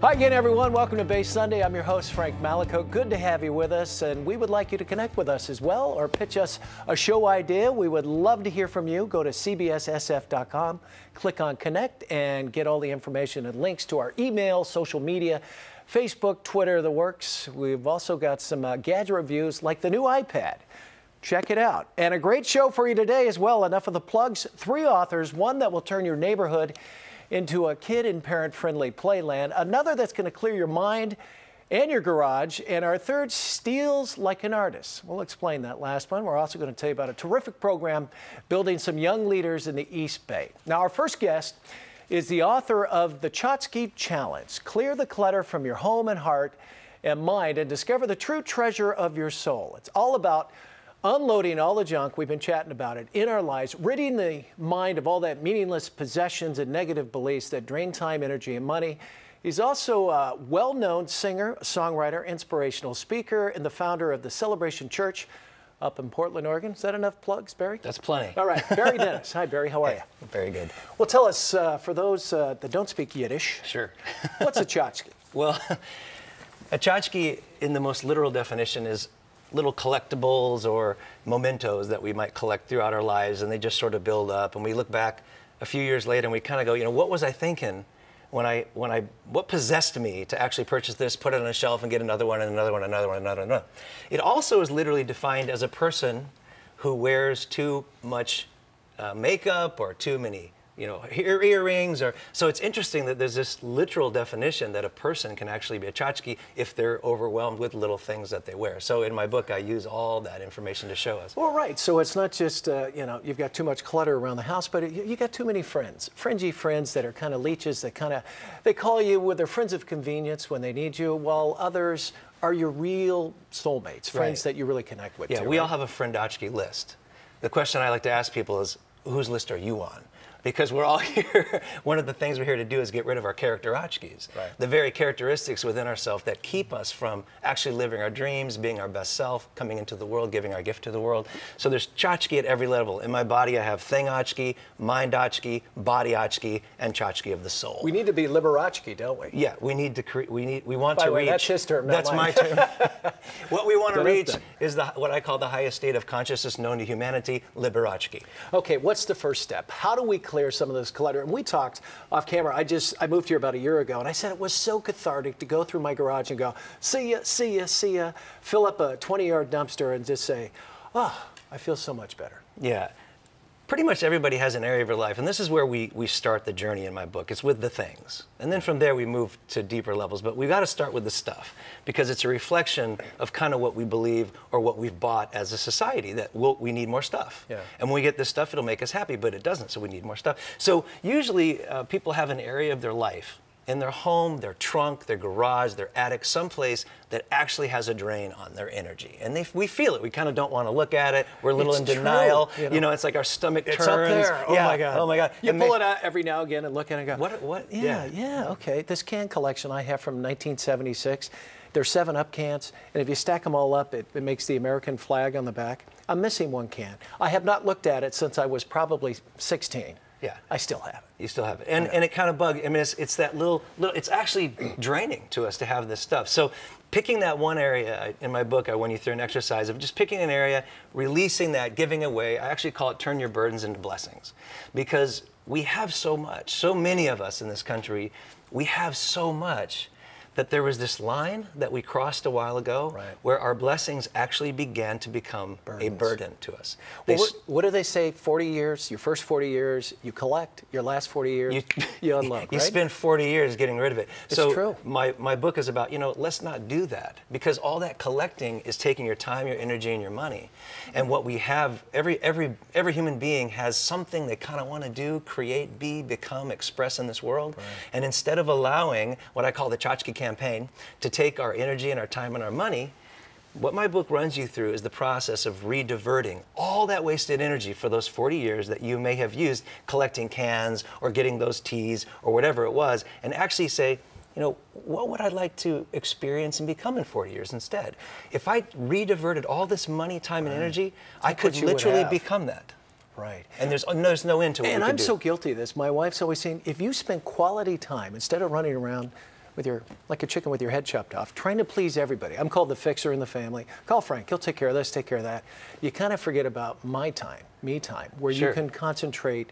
Hi again, everyone. Welcome to Base Sunday. I'm your host, Frank Malico. Good to have you with us, and we would like you to connect with us as well or pitch us a show idea. We would love to hear from you. Go to cbssf.com, click on Connect, and get all the information and links to our email, social media, Facebook, Twitter, the works. We've also got some gadget reviews like the new iPad. Check it out. And a great show for you today as well. Enough of the plugs. 3 authors, one that will turn your neighborhood into a kid and parent-friendly playland, another that's going to clear your mind and your garage, and our third, Steals Like an Artist. We'll explain that last one. We're also going to tell you about a terrific program building some young leaders in the East Bay. Now, our first guest is the author of the Chotchky Challenge. Clear the clutter from your home and heart and mind and discover the true treasure of your soul. It's all about unloading all the junk, we've been chatting about it, in our lives, ridding the mind of all that meaningless possessions and negative beliefs that drain time, energy, and money. He's also a well-known singer, songwriter, inspirational speaker, and the founder of the Celebration Church up in Portland, Oregon. Is that enough plugs, Barry? That's plenty. All right, Barry Dennis. Hi, Barry. How are you? Very good. Well, tell us, for those that don't speak Yiddish, Sure. what's a tchotchke? Well, a tchotchke, in the most literal definition, is little collectibles or mementos that we might collect throughout our lives, and they just sort of build up. And we look back a few years later and we kind of go, you know, what was I thinking what possessed me to actually purchase this, put it on a shelf, and get another one, and another one, another one, another one. It also is literally defined as a person who wears too much makeup or too many, you know, earrings, or so it's interesting that there's this literal definition that a person can actually be a tchotchke if they're overwhelmed with little things that they wear. So in my book, I use all that information to show us. Well, right. So it's not just, you know, you've got too much clutter around the house, but you got too many friends, fringy friends that are kind of leeches that they call you with their friends of convenience when they need you, while others are your real soulmates, friends that you really connect with. Yeah, too, we right? all have a friend-tchotchke list. The question I like to ask people is, whose list are you on? Because we're all here, one of the things we're here to do is get rid of our character-tchotchkes. Right. The very characteristics within ourselves that keep us from actually living our dreams, being our best self, coming into the world, giving our gift to the world. So there's tchotchke at every level. In my body, I have thing-tchotchke, mind-tchotchke, body-tchotchke, and tchotchke of the soul. We need to be liber-tchotchke, don't we? Yeah, we need to we want to reach. That's his term, not That's mine. my term. What we want to reach is what I call the highest state of consciousness known to humanity, liber-tchotchke. Okay, what's the first step? How do we clear some of this clutter? And we talked off camera. I moved here about a year ago, and I said it was so cathartic to go through my garage and go, see ya, see ya, see ya, fill up a 20-yard dumpster and just say, oh, I feel so much better. Yeah. Pretty much everybody has an area of your life, and this is where we start the journey in my book. It's with the things. And then from there we move to deeper levels, but we've got to start with the stuff, because it's a reflection of kind of what we believe or what we've bought as a society, that we need more stuff. Yeah. And when we get this stuff, it'll make us happy, but it doesn't, so we need more stuff. So usually people have an area of their life, in their home, their trunk, their garage, their attic, someplace that actually has a drain on their energy. And we feel it. We kind of don't want to look at it. We're a little in denial. True, you know, it's like our stomach turns. It's up there. Oh, yeah. my God. Oh, my God. You pull it out every now and again and look at it and go, what? Yeah, okay. This can collection I have from 1976. There's 7-Up cans, and if you stack them all up, it makes the American flag on the back. I'm missing one can. I have not looked at it since I was probably 16. Yeah. I still have it. You still have it. And it kind of bugs. I mean, it's that little, it's actually draining to us to have this stuff. So picking that one area, in my book, I run you through an exercise of just picking an area, releasing that, giving away. I actually call it turn your burdens into blessings. Because we have so much, so many of us in this country, we have so much that there was this line that we crossed a while ago where our blessings actually began to become a burden to us. Well, what do they say? 40 years, your first 40 years, you collect. Your last 40 years, you unload, You right? spend 40 years getting rid of it. It's so true. My book is about, you know, let's not do that, because all that collecting is taking your time, your energy, and your money. And what we have, every human being has something they kind of want to do, create, be, become, express in this world. Right. And instead of allowing what I call the tchotchke campaign to take our energy and our time and our money, what my book runs you through is the process of re-diverting all that wasted energy for those 40 years that you may have used collecting cans or getting those teas or whatever it was, and actually say, you know, what would I like to experience and become in 40 years instead? If I re-diverted all this money, time, and energy, I could literally become that. Right. And there's no end to what we And could I'm do. so guilty of this. My wife's always saying, if you spend quality time, instead of running around like a chicken with your head chopped off, trying to please everybody. I'm called the fixer in the family. Call Frank, he'll take care of this, take care of that. You kind of forget about my time, me time, where you can concentrate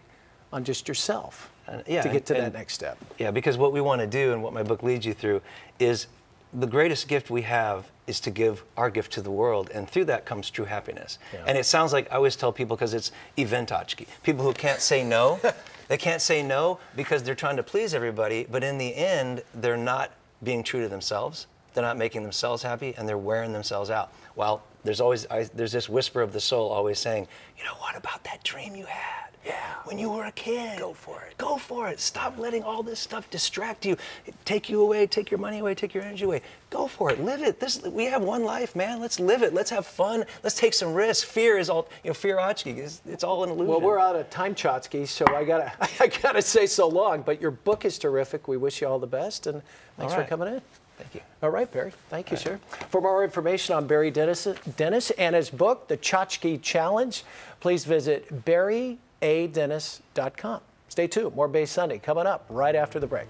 on just yourself to get to that next step. Yeah, because what we want to do and what my book leads you through is the greatest gift we have is to give our gift to the world, and through that comes true happiness. Yeah. And it sounds like, I always tell people, because it's event-Chotchky, people who can't say no. They can't say no because they're trying to please everybody, but in the end, they're not being true to themselves. They're not making themselves happy, and they're wearing themselves out. Well, there's this whisper of the soul always saying, you know, what about that dream you had? Yeah. When you were a kid. Go for it. Go for it. Stop letting all this stuff distract you, take you away, take your money away, take your energy away. Go for it. Live it. We have one life, man. Let's live it. Let's have fun. Let's take some risks. Fear is all, fear-Chotchky. It's all an illusion. Well, we're out of time, Chotchky, so I gotta say so long. But your book is terrific. We wish you all the best, and thanks for coming in. Thank you. All right, Barry. Thank you, sir. For more information on Barry Dennis and his book, The Chotchky Challenge, please visit barryadennis.com. Stay tuned. More Bay Sunday coming up right after the break.